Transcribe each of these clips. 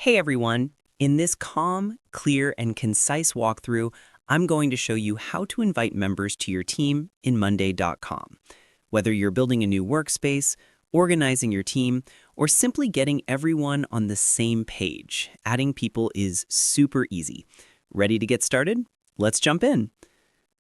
Hey everyone! In this calm, clear, and concise walkthrough, I'm going to show you how to invite members to your team in Monday.com. Whether you're building a new workspace, organizing your team, or simply getting everyone on the same page, adding people is super easy. Ready to get started? Let's jump in.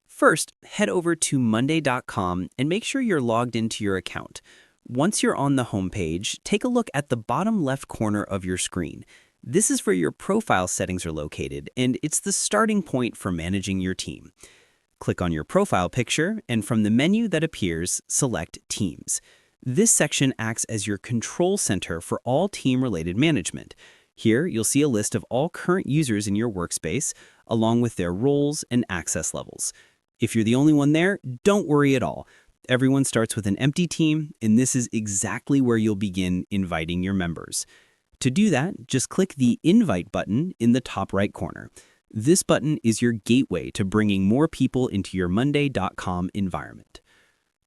First, head over to Monday.com and make sure you're logged into your account. Once you're on the homepage, take a look at the bottom left corner of your screen. This is where your profile settings are located, and it's the starting point for managing your team. Click on your profile picture, and from the menu that appears, select Teams. This section acts as your control center for all team-related management. Here, you'll see a list of all current users in your workspace, along with their roles and access levels. If you're the only one there, don't worry at all. Everyone starts with an empty team, and this is exactly where you'll begin inviting your members. To do that, just click the Invite button in the top right corner. This button is your gateway to bringing more people into your Monday.com environment.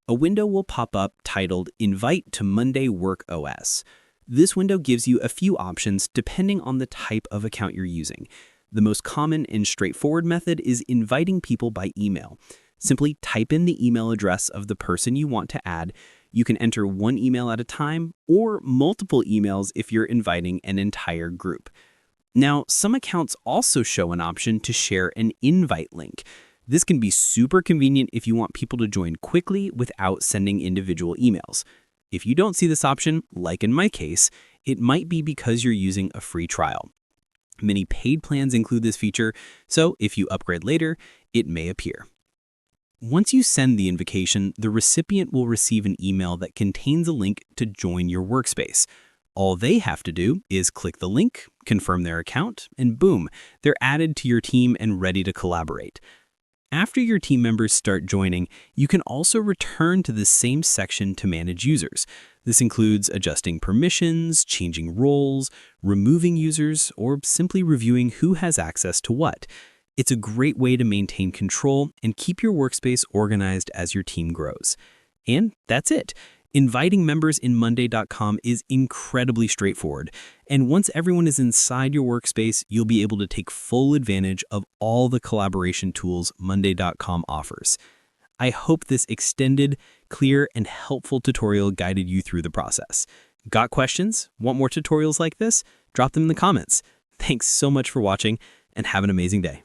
A window will pop up titled Invite to Monday Work OS. This window gives you a few options depending on the type of account you're using. The most common and straightforward method is inviting people by email. Simply type in the email address of the person you want to add. You can enter one email at a time or multiple emails if you're inviting an entire group. Now, some accounts also show an option to share an invite link. This can be super convenient if you want people to join quickly without sending individual emails. If you don't see this option, like in my case, it might be because you're using a free trial. Many paid plans include this feature, so if you upgrade later, it may appear. Once you send the invitation, the recipient will receive an email that contains a link to join your workspace. All they have to do is click the link, confirm their account, and boom, they're added to your team and ready to collaborate. After your team members start joining, you can also return to the same section to manage users. This includes adjusting permissions, changing roles, removing users, or simply reviewing who has access to what. It's a great way to maintain control and keep your workspace organized as your team grows. And that's it. Inviting members in Monday.com is incredibly straightforward. And once everyone is inside your workspace, you'll be able to take full advantage of all the collaboration tools Monday.com offers. I hope this extended, clear, and helpful tutorial guided you through the process. Got questions? Want more tutorials like this? Drop them in the comments. Thanks so much for watching, and have an amazing day.